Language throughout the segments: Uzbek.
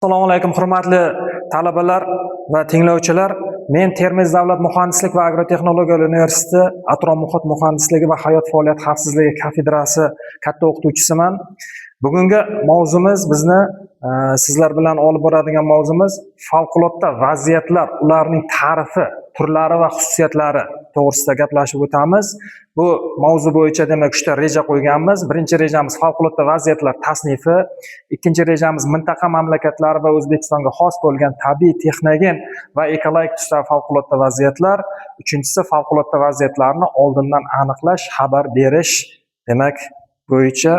Assalomu alaykum hurmatli talabalar va tinglovchilar. Men Termiz davlat muhandislik va agrotexnologiyalar universiteti atrof-muhit muhandisligi va hayot faoliyati xavfsizligi kafedrasi katta o'qituvchisiman. Bugungi mavzumiz bizni sizlar bilan olib boradigan mavzumiz favqulodda vaziyatlar, ularning ta'rifi, turlari va xususiyatlari to'g'risida gaplashib o'tamiz. Bu mavzu bo'yicha demak 3 ta reja qo'yganmiz. Birinchi rejamiz favqulodda vaziyatlar tasnifi, ikkinchi rejamiz mintaqa mamlakatlari va O'zbekistonga xos bo'lgan tabiiy, texnogen va ekologik tusdagi favqulodda vaziyatlar, uchinchisi favqulodda vaziyatlarni oldindan aniqlash, xabar berish demak bo'yicha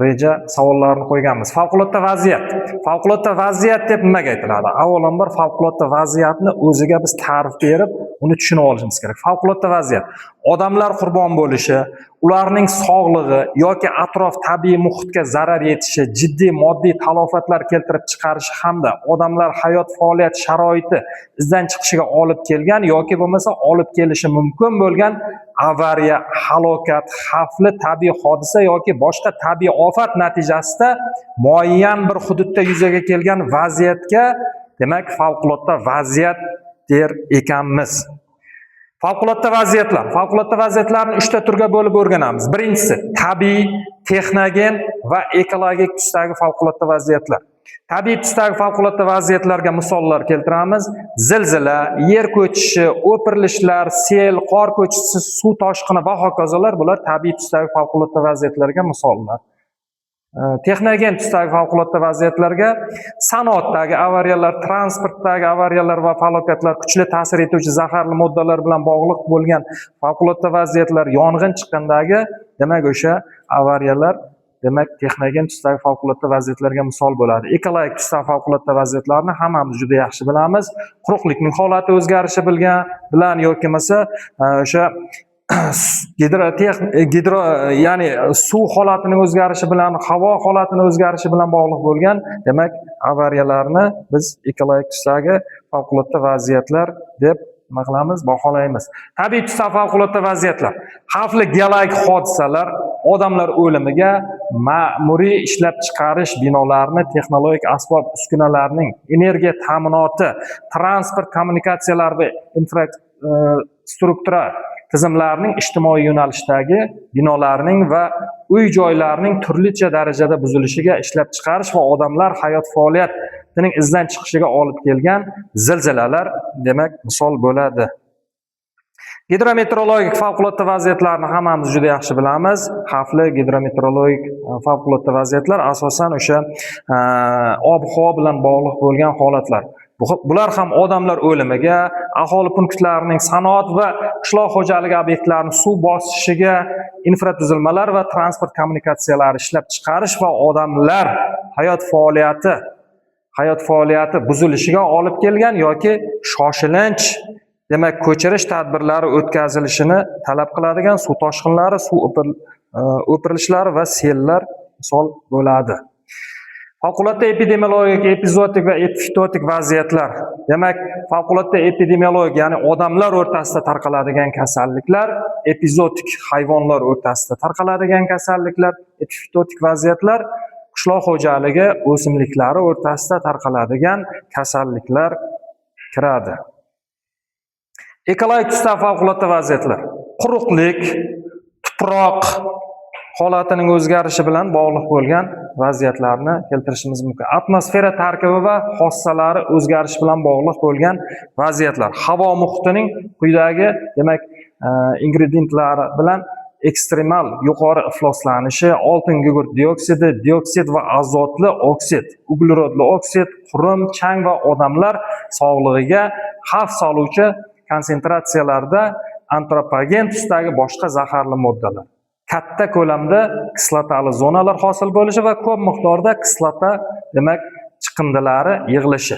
reja savollarni qo'yganmiz. Favqulodda vaziyat. Favqulodda vaziyat deb nimaga aytiladi? Avvalambor favqulodda vaziyatni o'ziga biz ta'rif berib, uni tushunib olishimiz kerak. Favqulodda vaziyat odamlar qurbon bo'lishi, ularning sog'lig'i yoki atrof tabiiy muhitga zarar yetishi, jiddiy moddiy talofatlar keltirib chiqarishi hamda odamlar hayot faoliyat sharoiti izdan chiqishiga olib kelgan yoki bo'lmasa olib kelishi mumkin bo'lgan avariya, halokat, xavfli tabiiy hodisa yoki boshqa tabiiy ofat natijasida muayyan bir hududda yuzaga kelgan vaziyatga demak favqulodda vaziyat der ekanmiz. Favqulodda vaziyatlar. Favqulodda vaziyatlarni 3 ta turga bo'lib o'rganamiz. Birinchisi tabiiy, texnogen va ekologik tusdagi favqulodda vaziyatlar. Tabiiy tusdagi favqulodda vaziyatlarga misollar keltiramiz. Zilzila, yer ko'chishi, o'pirilishlar, sel, qor ko'chkisi, suv toshqini va hokazolar bular tabiiy tusdagi favqulodda vaziyatlarga misollar. Texnogen tusdagi favqulodda vaziyatlarga sanoatdagi avariyalar, transportdagi avariyalar va falokatlar, kuchli ta'sir etuvchi zaharli moddalar bilan bog'liq bo'lgan favqulodda vaziyatlar, yong'in chiqqandagi demak o'sha avariyalar demak texnogen tusdagi favqulodda vaziyatlarga misol bo'ladi. Ekologik tusdagi favqulodda vaziyatlarni hammamiz juda yaxshi bilamiz. Quruqlikning holati o'zgarishi bilan yoki bo'lmasa o'sha ya'ni suv holatining o'zgarishi bilan, havo holatining o'zgarishi bilan bog'liq bo'lgan demak avariyalarni biz ekologik tusdagi favqulodda vaziyatlar deb nima qilamiz, baholaymiz. Tabiiy tusdagi favqulodda vaziyatlar xavfli geologik hodisalar, odamlar o'limiga, ma'muriy ishlab chiqarish binolarni, texnologik asbob uskunalarning, energiya ta'minoti, transport kommunikatsiyalar va infrastruktura tizimlarning ijtimoiy yo'nalishdagi binolarning va uy-joylarning turlicha darajada buzilishiga, ishlab chiqarish va odamlar hayot faoliyatining izdan chiqishiga olib kelgan zilzilalar demak misol bo'ladi. Gidrometeorologik favqulodda vaziyatlarni hammamiz juda yaxshi bilamiz. Xavfli gidrometeorologik favqulodda vaziyatlar asosan o'sha ob-havo bilan bog'liq bo'lgan holatlar. Bular ham odamlar o'limiga, aholi punktlarining, sanoat va qishloq xo'jaligi obyektlarini suv bosishiga, infratuzilmalar va transport kommunikatsiyalari ishlab chiqarish va odamlar hayot faoliyati buzilishiga olib kelgan yoki shoshilinch demak ko'chirish tadbirlari o'tkazilishini talab qiladigan suv toshqinlari, suv o'pirilishlari va sellar misol bo'ladi. Favqulodda epidemiologik, epizootik va epifitotik vaziyatlar. Demak, favqulodda epidemiologik, ya'ni odamlar o'rtasida tarqaladigan kasalliklar, epizootik hayvonlar o'rtasida tarqaladigan kasalliklar, epifitotik vaziyatlar qishloq xo'jaligi o'simliklari o'rtasida tarqaladigan kasalliklar kiradi. Ekologik tusdagi favqulodda vaziyatlar. Quruqlik, tuproq holatining o'zgarishi bilan bog'liq bo'lgan vaziyatlarni keltirishimiz mumkin. Atmosfera tarkibi va xossalari o'zgarishi bilan bog'liq bo'lgan vaziyatlar. Havo muhitining quyidagi demak ingredientlari bilan ekstremal yuqori ifloslanishi, oltin gugurt dioksidi, dioksid va azotli oksid, uglerodli oksid, qurum, chang va odamlar sog'lig'iga xavf soluvchi konsentratsiyalarda antropogen tusdagi boshqa zaharli moddalar, katta ko'lamda kislotali zonalar hosil bo'lishi va ko'p miqdorda kislota demak chiqindilari yig'ilishi.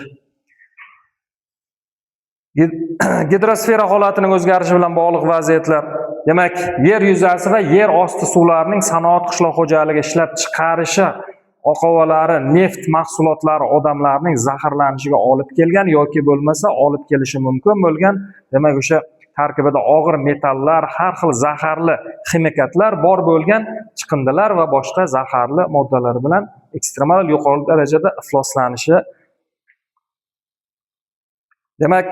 Gidrosfera holatining o'zgarishi bilan bog'liq vaziyatlar. Demak, yer yuzasi va yer osti suvlarining sanoat qishloq xo'jaligi ishlab chiqarishi oqovalari, neft mahsulotlari odamlarning zaharlanishiga olib kelgan yoki bo'lmasa olib kelishi mumkin bo'lgan demak o'sha tarkibida og'ir metallar, har xil zaharli ximikatlar bor bo'lgan chiqindilar va boshqa zaharli moddalar bilan ekstremal yuqori darajada ifloslanishi. Demak,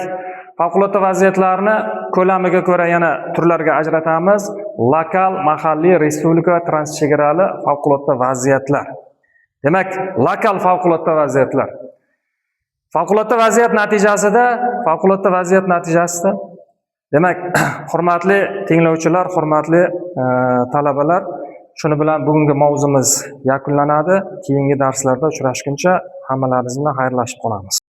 favqulodda vaziyatlarni ko'lamiga ko'ra yana turlarga ajratamiz. Lokal, mahalliy, respublika va transchegarali favqulodda vaziyatlar. Demak, lokal favqulodda vaziyatlar. Favqulodda vaziyat natijasida demak, hurmatli tinglovchilar, hurmatli talabalar, shuni bilan bugungi mavzumiz yakunlanadi. Keyingi darslarda uchrashguncha hammalaringiz bilan xayrlashib qolamiz.